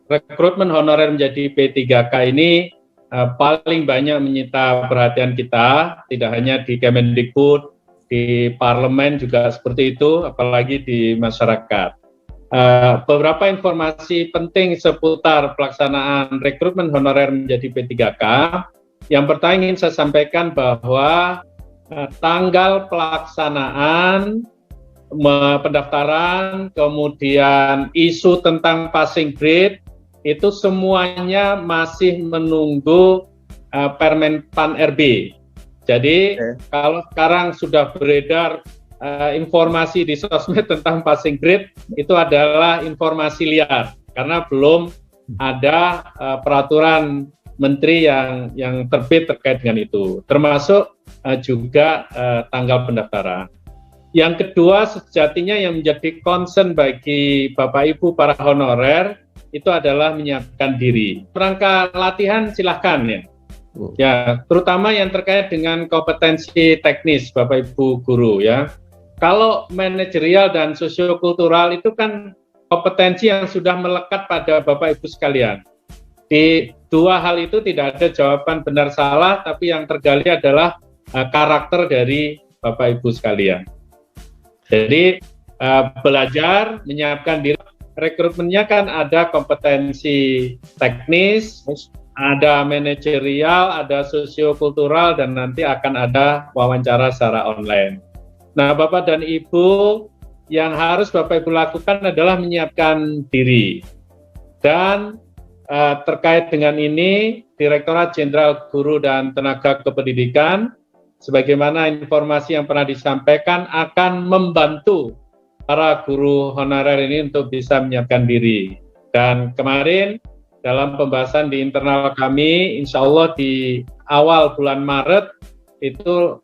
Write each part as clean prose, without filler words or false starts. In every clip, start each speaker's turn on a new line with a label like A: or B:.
A: rekrutmen honorer menjadi P3K ini paling banyak menyita perhatian kita, tidak hanya di Kemendikbud, di parlemen juga seperti itu, apalagi di masyarakat. Beberapa informasi penting seputar pelaksanaan rekrutmen honorer menjadi P3K. Yang pertama ingin saya sampaikan bahwa tanggal pelaksanaan pendaftaran, kemudian isu tentang passing grade, itu semuanya masih menunggu Permen Pan RB. Jadi kalau sekarang sudah beredar informasi di sosmed tentang passing grade, itu adalah informasi liar karena belum ada peraturan menteri yang terbit terkait dengan itu, termasuk juga tanggal pendaftaran. Yang kedua, sejatinya yang menjadi concern bagi Bapak Ibu para honorer itu adalah menyiapkan diri. Rangka latihan silahkan ya. Ya, terutama yang terkait dengan kompetensi teknis Bapak Ibu guru ya. Kalau manajerial dan sosiokultural itu kan kompetensi yang sudah melekat pada Bapak Ibu sekalian. Di dua hal itu tidak ada jawaban benar salah, tapi yang tergali adalah karakter dari Bapak Ibu sekalian. Jadi belajar, menyiapkan diri, rekrutmennya kan ada kompetensi teknis, ada manajerial, ada sosiokultural, dan nanti akan ada wawancara secara online. Nah, Bapak dan Ibu, yang harus Bapak Ibu lakukan adalah menyiapkan diri. Dan terkait dengan ini, Direktorat Jenderal Guru dan Tenaga Kependidikan, sebagaimana informasi yang pernah disampaikan, akan membantu para guru honorer ini untuk bisa menyiapkan diri. Dan kemarin dalam pembahasan di internal kami, insya Allah di awal bulan Maret itu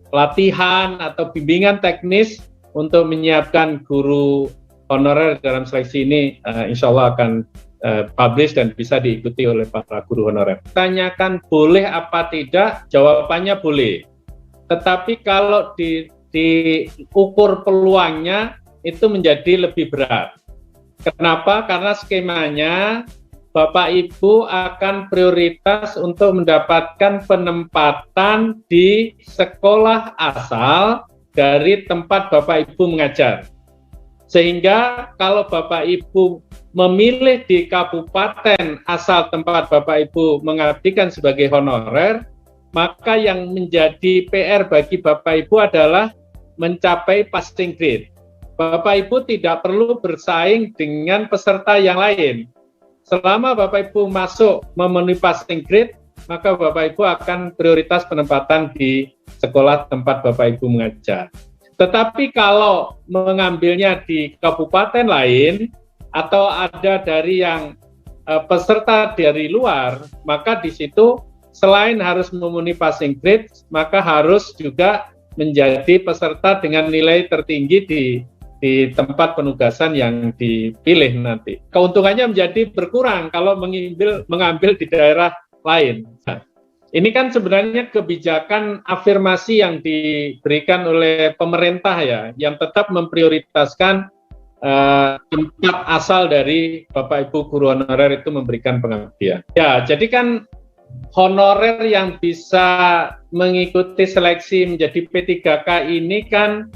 A: latihan atau bimbingan teknis untuk menyiapkan guru honorer dalam seleksi ini insya Allah akan publish dan bisa diikuti oleh para guru honorer. Tanyakan boleh apa tidak, jawabannya boleh. Tetapi kalau diukur peluangnya itu menjadi lebih berat. Kenapa? Karena skemanya Bapak Ibu akan prioritas untuk mendapatkan penempatan di sekolah asal dari tempat Bapak Ibu mengajar. Sehingga kalau Bapak Ibu memilih di kabupaten asal tempat Bapak Ibu mengabdikan sebagai honorer, maka yang menjadi PR bagi Bapak Ibu adalah mencapai passing grade. Bapak Ibu tidak perlu bersaing dengan peserta yang lain. Selama Bapak Ibu masuk memenuhi passing grade, maka Bapak Ibu akan prioritas penempatan di sekolah tempat Bapak Ibu mengajar. Tetapi kalau mengambilnya di kabupaten lain, atau ada dari yang peserta dari luar, maka di situ selain harus memenuhi passing grade, maka harus juga menjadi peserta dengan nilai tertinggi di tempat penugasan yang dipilih nanti. Keuntungannya menjadi berkurang kalau mengambil di daerah lain. Nah, ini kan sebenarnya kebijakan afirmasi yang diberikan oleh pemerintah ya, yang tetap memprioritaskan tempat asal dari Bapak Ibu guru honorer itu memberikan pengabdian. Ya, jadi kan honorer yang bisa mengikuti seleksi menjadi P3K ini kan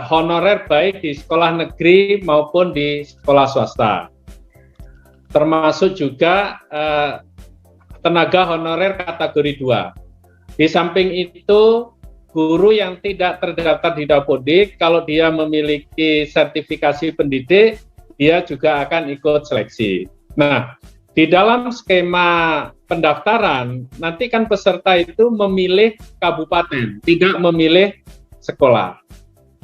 A: honorer baik di sekolah negeri maupun di sekolah swasta. Termasuk juga tenaga honorer kategori 2. Di samping itu, guru yang tidak terdaftar di Dapodik, kalau dia memiliki sertifikasi pendidik, dia juga akan ikut seleksi. Nah, di dalam skema pendaftaran, nanti kan peserta itu memilih kabupaten, tidak memilih sekolah.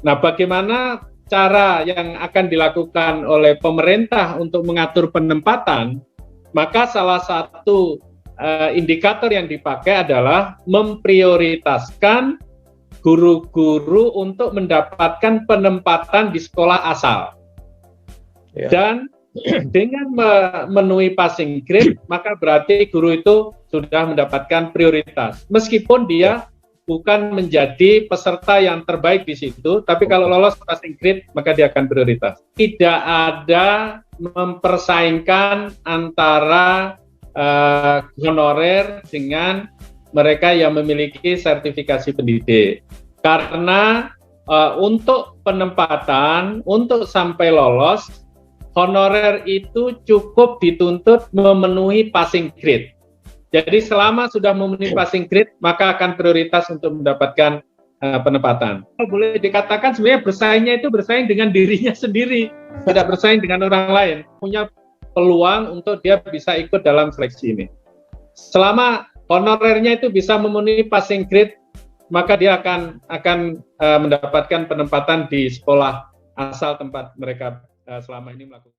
A: Nah, bagaimana cara yang akan dilakukan oleh pemerintah untuk mengatur penempatan? Maka salah satu indikator yang dipakai adalah memprioritaskan guru-guru untuk mendapatkan penempatan di sekolah asal. Ya. Dan dengan memenuhi passing grade, maka berarti guru itu sudah mendapatkan prioritas. Meskipun dia bukan menjadi peserta yang terbaik di situ, tapi kalau lolos passing grade maka dia akan prioritas. Tidak ada mempersaingkan antara honorer dengan mereka yang memiliki sertifikasi pendidik. Karena untuk penempatan, untuk sampai lolos, honorer itu cukup dituntut memenuhi passing grade. Jadi selama sudah memenuhi passing grade, maka akan prioritas untuk mendapatkan penempatan. Boleh dikatakan sebenarnya bersaingnya itu bersaing dengan dirinya sendiri, tidak bersaing dengan orang lain. Punya peluang untuk dia bisa ikut dalam seleksi ini. Selama honorernya itu bisa memenuhi passing grade, maka dia akan mendapatkan penempatan di sekolah asal tempat mereka selama ini melakukan.